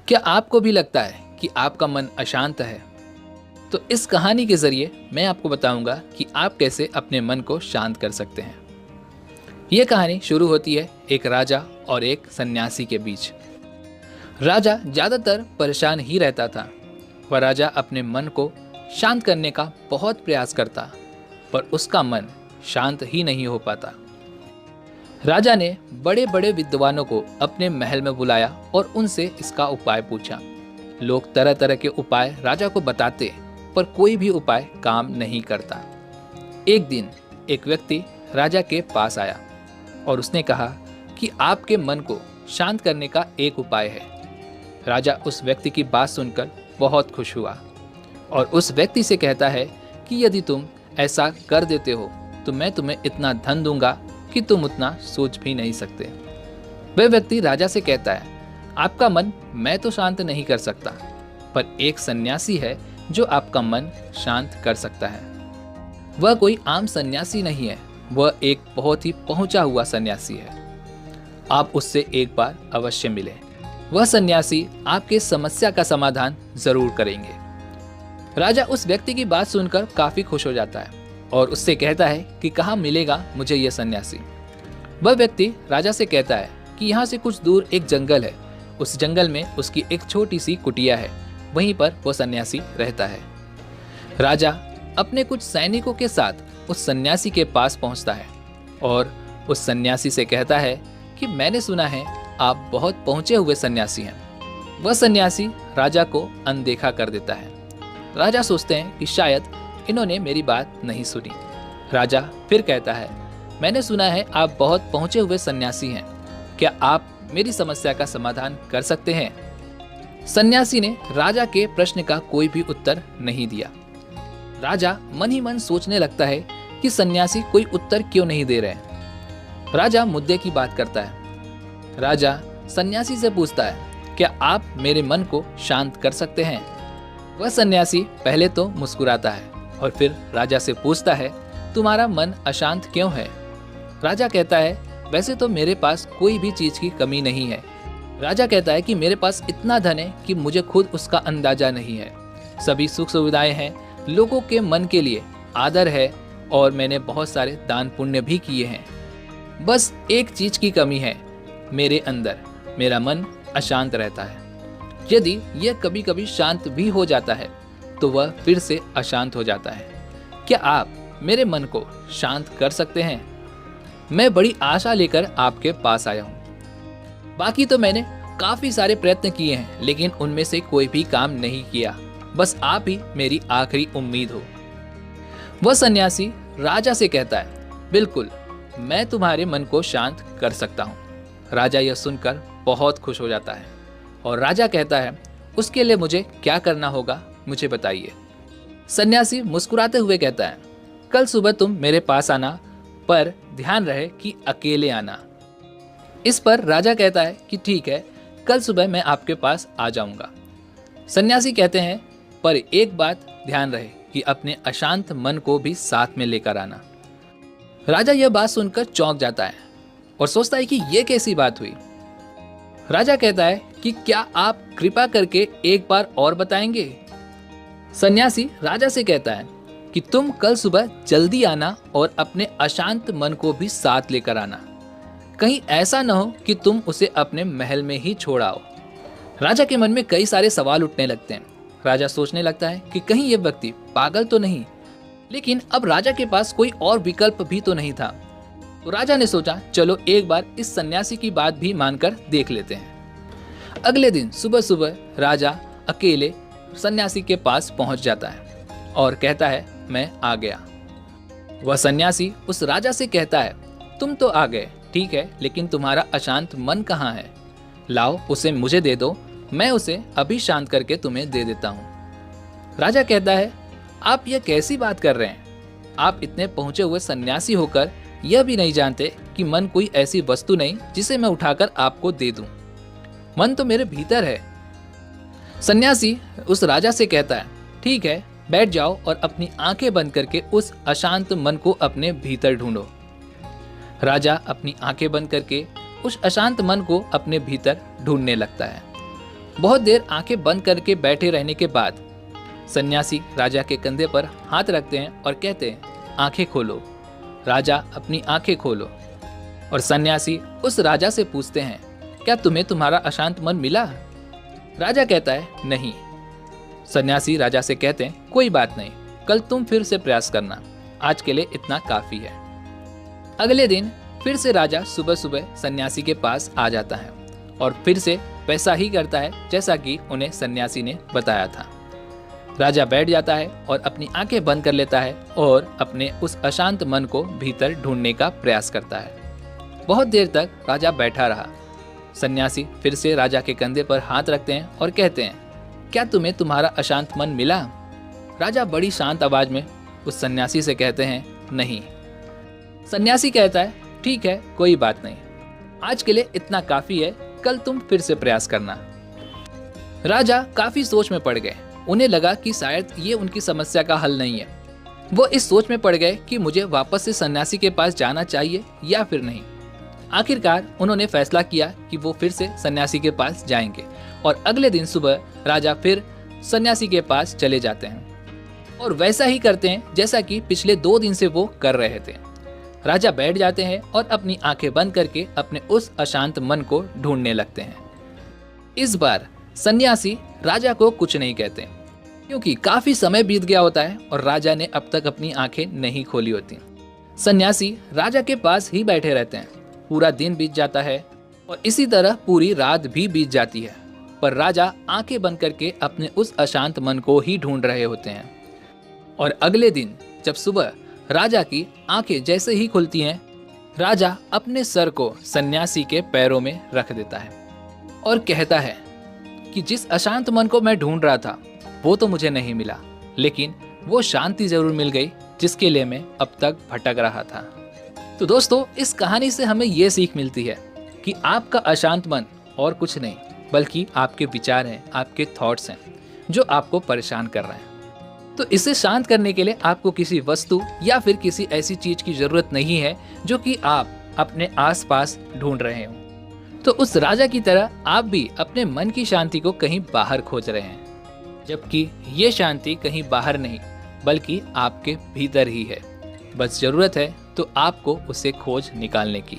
क्या आपको भी लगता है कि आपका मन अशांत है? तो इस कहानी के जरिए मैं आपको बताऊंगा कि आप कैसे अपने मन को शांत कर सकते हैं। यह कहानी शुरू होती है एक राजा और एक सन्यासी के बीच। राजा ज्यादातर परेशान ही रहता था। वह राजा अपने मन को शांत करने का बहुत प्रयास करता, पर उसका मन शांत ही नहीं हो पाता। राजा ने बड़े बड़े विद्वानों को अपने महल में बुलाया और उनसे इसका उपाय पूछा। लोग तरह तरह के उपाय राजा को बताते, पर कोई भी उपाय काम नहीं करता। एक दिन एक व्यक्ति राजा के पास आया और उसने कहा कि आपके मन को शांत करने का एक उपाय है। राजा उस व्यक्ति की बात सुनकर बहुत खुश हुआ और उस व्यक्ति से कहता है कि यदि तुम ऐसा कर देते हो तो मैं तुम्हें इतना धन दूंगा कि तुम उतना सोच भी नहीं सकते। वह व्यक्ति राजा से कहता है, आपका मन मैं तो शांत नहीं कर सकता, पर एक सन्यासी है जो आपका मन शांत कर सकता है। वह कोई आम सन्यासी नहीं है, वह एक बहुत ही पहुंचा हुआ सन्यासी है। आप उससे एक बार अवश्य मिलें। वह सन्यासी आपके समस्या का समाधान जरूर करेंगे। राजा उस व्यक्ति की बात सुनकर काफी खुश हो जाता है और उससे कहता है कि कहाँ मिलेगा मुझे यह सन्यासी। वह व्यक्ति राजा से कहता है कि यहाँ से कुछ दूर एक जंगल है, उस जंगल में उसकी एक छोटी सी कुटिया है, वहीं पर वो सन्यासी रहता है। राजा अपने कुछ सैनिकों के साथ उस सन्यासी के पास पहुंचता है और उस सन्यासी से कहता है कि मैंने सुना है आप बहुत पहुंचे हुए सन्यासी हैं। वह सन्यासी राजा को अनदेखा कर देता है। राजा सोचते हैं कि शायद इन्होंने मेरी बात नहीं सुनी। राजा फिर कहता है, मैंने सुना है आप बहुत पहुंचे हुए सन्यासी हैं, क्या आप मेरी समस्या का समाधान कर सकते हैं? सन्यासी ने राजा के प्रश्न का कोई भी उत्तर नहीं दिया। राजा मन ही मन सोचने लगता है कि सन्यासी कोई उत्तर क्यों नहीं दे रहे। राजा मुद्दे की बात करता है। राजा सन्यासी से पूछता है, क्या आप मेरे मन को शांत कर सकते हैं? वह सन्यासी पहले तो मुस्कुराता है और फिर राजा से पूछता है, तुम्हारा मन अशांत क्यों है? राजा कहता है, वैसे तो मेरे पास कोई भी चीज की कमी नहीं है। राजा कहता है कि मेरे पास इतना धन है कि मुझे खुद उसका अंदाजा नहीं है। सभी सुख सुविधाएं हैं, लोगों के मन के लिए आदर है और मैंने बहुत सारे दान पुण्य भी किए हैं। बस एक चीज की कमी है, मेरे अंदर मेरा मन अशांत रहता है। यदि यह कभी कभी शांत भी हो जाता है तो वह फिर से अशांत हो जाता है। क्या आप मेरे मन को शांत कर सकते हैं? मैं बड़ी आशा लेकर आपके पास आया हूँ। बाकी तो मैंने काफी सारे प्रयत्न किए हैं, लेकिन उनमें से कोई भी काम नहीं किया। बस आप ही मेरी आखिरी उम्मीद हो। वह सन्यासी राजा से कहता है, बिल्कुल मैं तुम्हारे मन को शांत कर सकता हूँ। राजा यह सुनकर बहुत खुश हो जाता है और राजा कहता है, उसके लिए मुझे क्या करना होगा मुझे बताइए। सन्यासी मुस्कुराते हुए कहता है, कल सुबह तुम मेरे पास आना, पर ध्यान रहे कि अकेले आना। इस पर राजा कहता है कि ठीक है, कल सुबह मैं आपके पास आ जाऊंगा। सन्यासी कहते हैं, पर एक बात ध्यान रहे कि अपने अशांत मन को भी साथ में लेकर आना। राजा यह बात सुनकर चौंक जाता है और सोचता है कि यह कैसी बात हुई। राजा कहता है कि क्या आप कृपा करके एक बार और बताएंगे? सन्यासी राजा से कहता है कि तुम कल सुबह जल्दी आना और अपने अशांत मन को भी साथ लेकर आना। कहीं ऐसा न हो कि तुम उसे अपने महल में ही छोड़ आओ। राजा के मन में कई सारे सवाल उठने लगते हैं। राजा सोचने लगता है कि कहीं यह व्यक्ति पागल तो नहीं, लेकिन अब राजा के पास कोई और विकल्प भी तो नहीं था। तो राजा ने सोचा, चलो एक बार इस सन्यासी की बात भी मानकर देख लेते हैं। अगले दिन सुबह सुबह राजा अकेले सन्यासी के पास पहुंच जाता है और कहता है, मैं आ गया। वह सन्यासी उस राजा से कहता है, तुम तो आ गए, ठीक है, लेकिन तुम्हारा अशांत मन कहाँ है? लाओ उसे मुझे दे दो, मैं उसे अभी शांत करके तुम्हें दे देता हूँ। राजा कहता है, आप यह कैसी बात कर रहे हैं? आप इतने पहुंचे हुए सन्यासी होकर यह भी नहीं जानते कि मन कोई ऐसी वस्तु नहीं जिसे मैं उठाकर आपको दे दूं। मन तो मेरे भीतर है। सन्यासी उस राजा से कहता है, ठीक है, बैठ जाओ और अपनी आंखें बंद करके उस अशांत मन को अपने भीतर ढूंढो। राजा अपनी आंखें बंद करके उस अशांत मन को अपने भीतर ढूंढने लगता है बहुत देर आंखें बंद करके बैठे रहने के बाद सन्यासी राजा के कंधे पर हाथ रखते हैं और कहते हैं, आंखें खोलो। राजा अपनी आंखें खोलो और सन्यासी उस राजा से पूछते हैं, क्या तुम्हें तुम्हारा अशांत मन मिला? राजा कहता है, नहीं। सन्यासी राजा से कहते हैं, कोई बात नहीं, कल तुम फिर से प्रयास करना, आज के लिए इतना काफी है। अगले दिन फिर से राजा सुबह सुबह सन्यासी के पास आ जाता है और फिर से वैसा ही करता है जैसा कि उन्हें सन्यासी ने बताया था। राजा बैठ जाता है और अपनी आंखें बंद कर लेता है और अपने उस अशांत मन को भीतर ढूंढने का प्रयास करता है। बहुत देर तक राजा बैठा रहा। सन्यासी फिर से राजा के कंधे पर हाथ रखते हैं और कहते हैं, क्या तुम्हें तुम्हारा अशांत मन मिला? राजा बड़ी शांत आवाज में उस सन्यासी से कहते हैं, नहीं। सन्यासी कहता है, ठीक है, कोई बात नहीं, आज के लिए इतना काफी है, कल तुम फिर से प्रयास करना। राजा काफी सोच में पड़ गए। उन्हें लगा कि शायद ये उनकी समस्या का हल नहीं है। वो इस सोच में पड़ गए कि मुझे वापस से सन्यासी के पास जाना चाहिए या फिर नहीं। आखिरकार उन्होंने फैसला किया कि वो फिर से सन्यासी के पास जाएंगे और अगले दिन सुबह राजा फिर सन्यासी के पास चले जाते हैं और वैसा ही करते हैं जैसा कि पिछले 2 दिन से वो कर रहे थे। राजा बैठ जाते हैं और अपनी आंखें बंद करके अपने उस अशांत मन को ढूंढने लगते हैं। इस बार सन्यासी राजा को कुछ नहीं कहते क्योंकि काफी समय बीत गया होता है और राजा ने अब तक अपनी आंखें नहीं खोली होती। सन्यासी राजा के पास ही बैठे रहते हैं। पूरा दिन बीत जाता है और इसी तरह पूरी रात भी बीत जाती है, पर राजा आंखें बंद करके अपने उस अशांत मन को ही ढूंढ रहे होते हैं। और अगले दिन जब सुबह राजा की आंखें जैसे ही खुलती हैं, राजा अपने सर को सन्यासी के पैरों में रख देता है और कहता है कि जिस अशांत मन को मैं ढूंढ रहा था वो तो मुझे नहीं मिला, लेकिन वो शांति जरूर मिल गई जिसके लिए मैं अब तक भटक रहा था। तो दोस्तों, इस कहानी से हमें ये सीख मिलती है कि आपका अशांत मन और कुछ नहीं बल्कि आपके विचार हैं, आपके थॉट्स हैं जो आपको परेशान कर रहे हैं। तो इसे शांत करने के लिए आपको किसी वस्तु या फिर किसी ऐसी चीज की जरूरत नहीं है जो कि आप अपने आसपास ढूंढ रहे हो। तो उस राजा की तरह आप भी अपने मन की शांति को कहीं बाहर खोज रहे हैं, जबकि ये शांति कहीं बाहर नहीं बल्कि आपके भीतर ही है। बस जरूरत है तो आपको उसे खोज निकालने की।